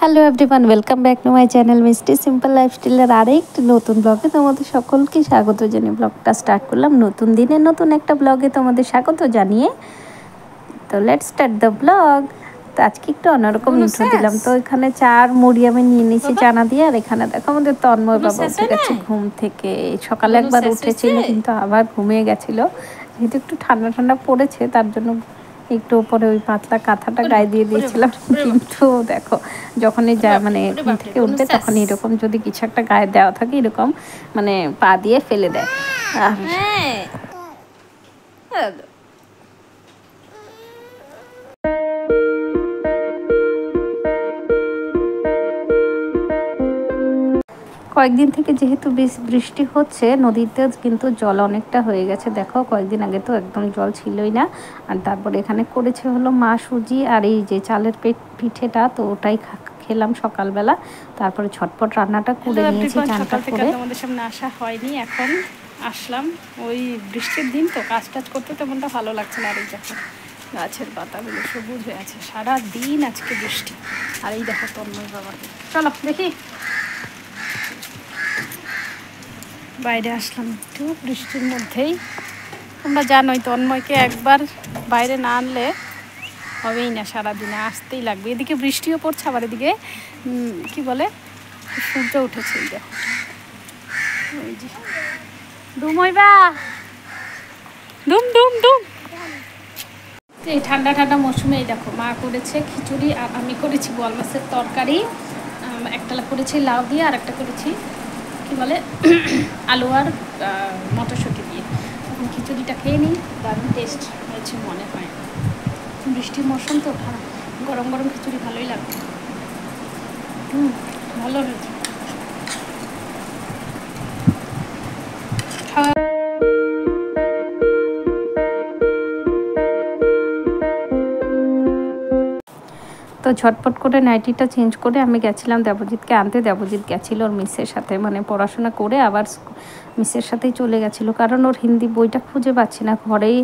Hello everyone, welcome back to my channel মিষ্টি simple লাইফস্টাইলের আরেকটি নতুন ব্লগে তোমাদের সকলকে স্বাগত জানিয়ে ব্লগটা স্টার্ট করলাম। নতুন দিনে নতুন একটা ব্লগে তোমাদের স্বাগত জানিয়ে তো লেটস স্টার্ট দ্য ব্লগ। তো আজকে একটু অন্যরকম ইন্ট্রো দিলাম। তো এখানে চার মুড়ি আমি নিয়ে নিয়েছি চানা দিয়ে, আর এখানে দেখো আমাদের তন্ময় বাবা উঠে গেছে ঘুম থেকে। সকালে একবার উঠেছিল কিন্তু আবার ঘুমিয়ে গেছিলো, যেহেতু একটু ঠান্ডা ঠান্ডা পড়েছে তার জন্য একটু উপরে ওই পাতলা কাঁথাটা গায়ে দিয়ে দিয়েছিলাম। কিন্তু দেখো যখনই যা মানে ঘুম থেকে উঠবে তখন এরকম যদি কিছু একটা গায়ে দেওয়া থাকে এরকম মানে পা দিয়ে ফেলে দেয়। আর কয়েকদিন থেকে যেহেতু বৃষ্টি হচ্ছে, নদীতে কিন্তু জল অনেকটা হয়ে গেছে। দেখো কয়েকদিন আগে তো একদম জল ছিলই না। আর তারপরে এখানে করেছে হলো মা সুজি আর এই যে চালের পিঠেটা, তো ওটাই খেলাম সকালবেলা। তারপরে ঝটপট রান্নাটা করে নিয়েছি চানটা করে। আমাদের সামনে আসা হয়নি, এখন আসলাম। ওই বৃষ্টির দিন তো কাজ টাজ করতে তেমনটা ভালো লাগছে না। আর এই দেখো গাছের পাতাগুলো সবুজ হয়ে আছে, সারা দিন আজকে বৃষ্টি। আর এই দেখো তন্ময় বাবা, চলো দেখি। বাইরে আসলাম একটু বৃষ্টির মধ্যেই। তোমরা জানোই তন্ময়কে একবার বাইরে না আনলে হবেই না, সারাদিনে আসতেই লাগবে। এদিকে বৃষ্টিও পড়ছে, আবার এদিকে কি বলে সূর্য উঠেছে। এই দেখো ওই যে ডুমইবা ডুম ডুম ডুম। এই ঠান্ডা ঠান্ডা মৌসুমে এই দেখো মা করেছে খিচুড়ি আর আমি করেছি বোয়াল মাছের তরকারি। একটা করেছি লাউ দিয়ে আর একটা করেছি কি বলে আলু আর মটরশুঁটি দিয়ে। এখন খিচুড়িটা খেয়ে নিই, দারুণ টেস্ট হয়েছে মনে হয়। বৃষ্টির মৌসুম তো গরম গরম খিচুড়ি ভালোই লাগবে। ভালো হয়েছে। তো ঝটপট করে নাইটিটা চেঞ্জ করে আমি গেছিলাম দেবজিৎকে আনতে। দেবজিৎ গেছিলো ওর মিসের সাথে, মানে পড়াশোনা করে আবার মিসের সাথেই চলে গেছিলো, কারণ ওর হিন্দি বইটা খুঁজে পাচ্ছি না ঘরেই।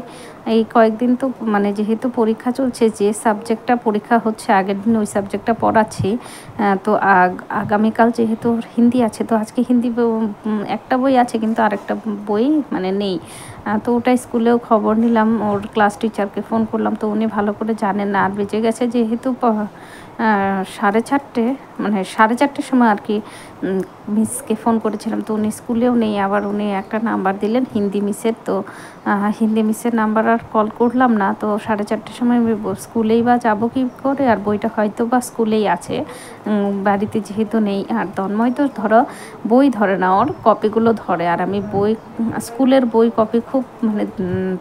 এই কয়েকদিন তো মানে যেহেতু পরীক্ষা চলছে, যে সাবজেক্টটা পরীক্ষা হচ্ছে আগের দিন ওই সাবজেক্টটা পড়াচ্ছি। তো আগামীকাল যেহেতু হিন্দি আছে, তো আজকে হিন্দি একটা বই আছে কিন্তু আরেকটা বই মানে নেই। তো ওটাই স্কুলেও খবর নিলাম, ওর ক্লাস টিচারকে ফোন করলাম, তো উনি ভালো করে জানেন না। আর বেজে গেছে যেহেতু 4:30, মানে 4:30 সময় আর কি মিসকে ফোন করেছিলাম, তো উনি স্কুলেও নেই। আবার উনি একটা নাম্বার দিলেন হিন্দি মিসের, তো হিন্দি মিসের নাম্বার আর কল করলাম না। তো 4:30 সময় স্কুলেই বা যাবো কী করে, আর বইটা হয়তো বা স্কুলেই আছে, বাড়িতে যেহেতু নেই। আর তন্ময় তো ধরো বই ধরে না, ওর কপিগুলো ধরে, আর আমি বই স্কুলের বই কপি খুব মানে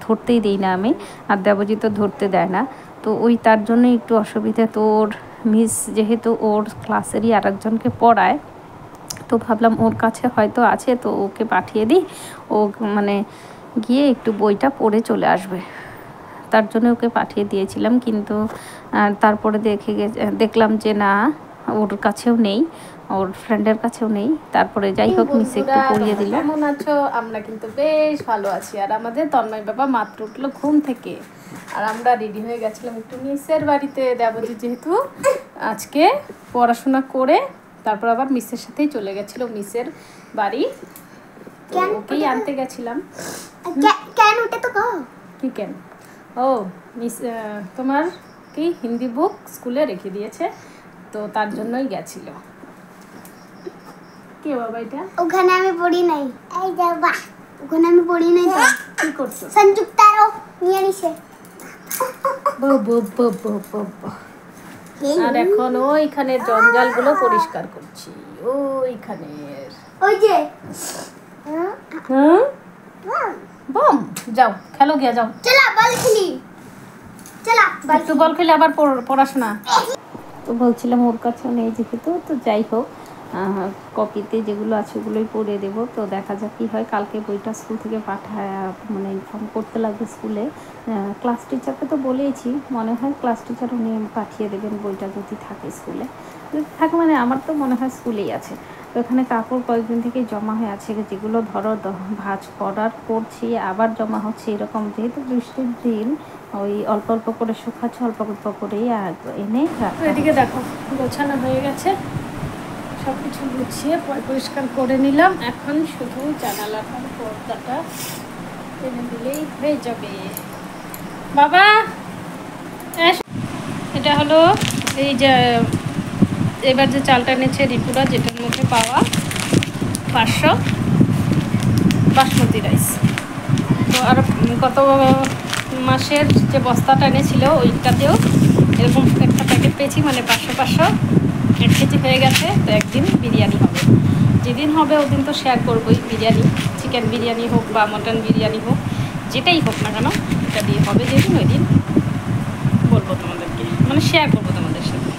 ধরতেই দিই না আমি, আর দেবজিৎ তো ধরতে দেয় না। তো ওই তার জন্য একটু অসুবিধা। তো ওর মিস যেহেতু ওর ক্লাসেরই আরেকজনকে পড়ায়, তো ভাবলাম ওর কাছে হয়তো আছে, তো ওকে পাঠিয়ে দিই, ও মানে গিয়ে একটু বইটা পড়ে চলে আসবে। তার জন্য ওকে পাঠিয়ে দিয়েছিলাম, কিন্তু তারপরে দেখলাম যে না, ওর কাছেও নেই, ওর ফ্রেন্ডের কাছেও নেই। তারপরে যাই হোক মিস একটু পড়িয়ে দিল। কেমন আছো? আমরা কিন্তু বেশ ভালো আছি। আর আমাদের তন্ময় বাবা মাত্র উঠলো ঘুম থেকে, আর আমরা রেডি হয়ে গেছিলাম একটু মিসের বাড়িতে। দেবজিৎ যেহেতু আজকে পড়াশোনা করে তারপর আবার মিসের সাথেই চলে গেছিল মিসের বাড়ি, তো ওকেই আনতে গেছিলাম। কেন ওটা তো কি কেন? ও মিস তোমার কি হিন্দি বুক স্কুলে রেখে দিয়েছে, তো তার জন্যই গেছিল। কে বাবা এটা? ওখানে আমি পড়ি নাই। এই বাবা ওখানে আমি পড়ি নাই। তো কি করছো? সংযুক্তারও নিয়ে নিছে। আর এখন ওইখানে জঞ্জালগুলো পরিষ্কার করছি। ওইখানে ওই যে বম যাও খেলো গিয়া যাও। চলা বল খেলি, চলা একটু বল খেলে আবার পড়াশোনা। তো বলছিলাম ওর কাছেও নেই যেহেতু, তো যাই হোক কপিতে যেগুলো আছে ওগুলোই পড়ে দেবো। তো দেখা যাক কী হয়। কালকে বইটা স্কুল থেকে পাঠায় মানে ইনফর্ম করতে লাগবে স্কুলে। ক্লাস টিচারকে তো বলেইছি, মনে হয় ক্লাস টিচার উনি পাঠিয়ে দেবেন বইটা যদি থাকে স্কুলে। যদি থাকে মানে আমার তো মনে হয় স্কুলেই আছে। তো এখানে কাপড় কয়েকদিন থেকে জমা হয়ে আছে, যেগুলো ধরো ভাঁজ করার করছি আবার জমা হচ্ছে এরকম। যেহেতু বৃষ্টির দিন ওই অল্প অল্প করে শুকাচ্ছে, অল্প অল্প করেই এনে এদিকে দেখো গোছানো হয়ে গেছে, সব কিছু গুছিয়ে পরিষ্কার করে নিলাম। এখন শুধু জানালার পর্দাটা টেনে দিলেই হয়ে যাবে। বাবা এটা হলো এই যে এবার যে চালটা এনেছে রিপুরা, যেটার মধ্যে পাওয়া 500 বাসমতি রাইস। তো আর গত মাসের যে বস্তাটা এনেছিল ওইটাতেও এরকম একটা প্যাকেট পেয়েছি, মানে 500 1 কেজি হয়ে গেছে। তো একদিন বিরিয়ানি হবে, যেদিন হবে ওদিন তো শেয়ার করবোই। বিরিয়ানি, চিকেন বিরিয়ানি হোক বা মটন বিরিয়ানি হোক, যেটাই হোক না কেন এটা দিয়ে হবে যেদিন, ওই দিন বলবো তোমাদেরকে, মানে শেয়ার করবো তোমাদের সাথে।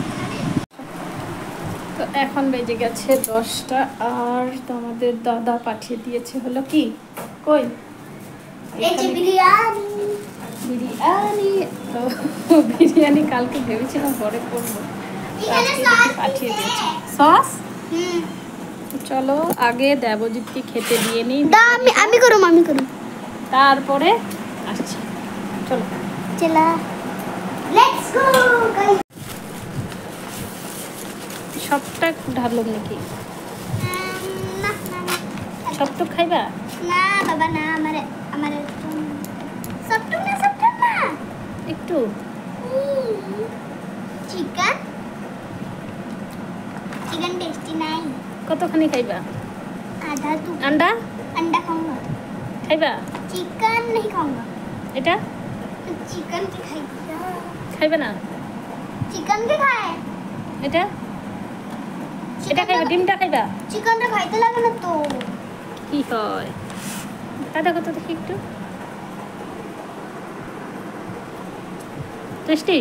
তো এখন বেজে গেছে 10টা, আর তোমাদের দাদা পাঠিয়ে দিয়েছে হলো কি কই বিরিয়ানি। বিরিয়ানি। তো বিরিয়ানি কালকে ভেবেছিলাম পরে করবো, পাঠিয়ে দিয়েছে সস। চলো আগে দেবজিৎকে খেতে দিয়ে নিই, আমি করুম তারপরে আসছি। চলো চলা, লেটস গো গাইস। সবটা ঢাললাম নাকি? না সবটা খাইবা? না বাবা না, আমারে সবটুক না একটু চিকেন টেস্টি নাই। কতখানি খাইবা? आधा तू अंडा अंडा खाऊंगा, खाइबा? चिकन नहीं खाऊंगा। এটা चिकन की खाएगा, খাইবে না? चिकन के खाए এটা এটা খাইবা? ডিমটা খাইবা? चिकन টা খাইতে লাগে না তো। কি হয় দাদা, কত দেখি একটু টেস্টি।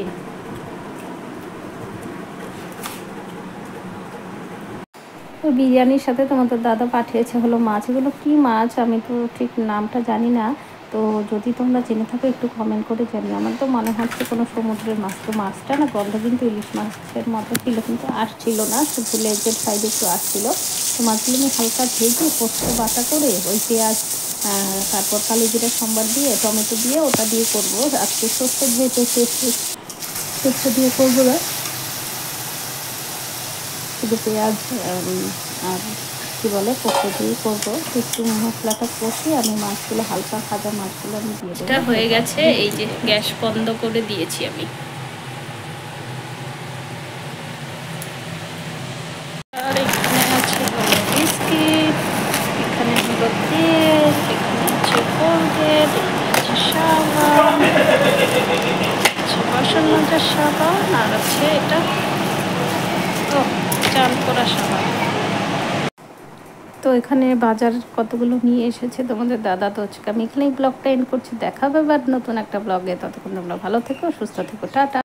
তো বিরিয়ানির সাথে তোমাদের দাদা পাঠিয়েছে হলো মাছ। এগুলো কী মাছ আমি তো ঠিক নামটা জানি না, তো যদি তোমরা জেনে থাকো একটু কমেন্ট করে জানিও। আমার তো মনে হচ্ছে কোনো সমুদ্রের মাছ। তো মাছটা না গন্ধ কিন্তু ইলিশ মাছের মতো ছিল, কিন্তু আসছিল না, শুধু লেজের সাইডে একটু আসছিলো। তো মাছগুলো আমি হালকা ভেজে পোস্ত বাটা করে ওই পেঁয়াজ, তারপর কালো জিরা সম্বার দিয়ে টমেটো দিয়ে ওটা দিয়ে করবো আজকে। সর্ষে যেহেতু সর্ষে দিয়ে করবো না, শুধু পেঁয়াজ আর কী বলে পোস্ত দিয়ে করবো। একটু মশলাটা কষিয়ে আমি মাছগুলো, হালকা ভাজা মাছগুলো আমি দিয়ে দেবো। এটা হয়ে গেছে, এই যে গ্যাস বন্ধ করে দিয়েছি আমি। আর এখানে আছে হলো বিস্কিট, এখানে হলো তেল, এখানে আছে কোলগেট, এখানে আছে সাবান, আছে বাসন মাজার সাবান, আর আছে এটা চান করা সাবান। তো এখানে বাজার কতগুলো নিয়ে এসেছে তোমাদের দাদা। তো আমি এখানেই ব্লগটা এন্ড করছি। দেখা হবে আবার নতুন একটা ব্লগে। ততক্ষণ তোমরা ভালো থেকো, সুস্থ থেকো, টাটা।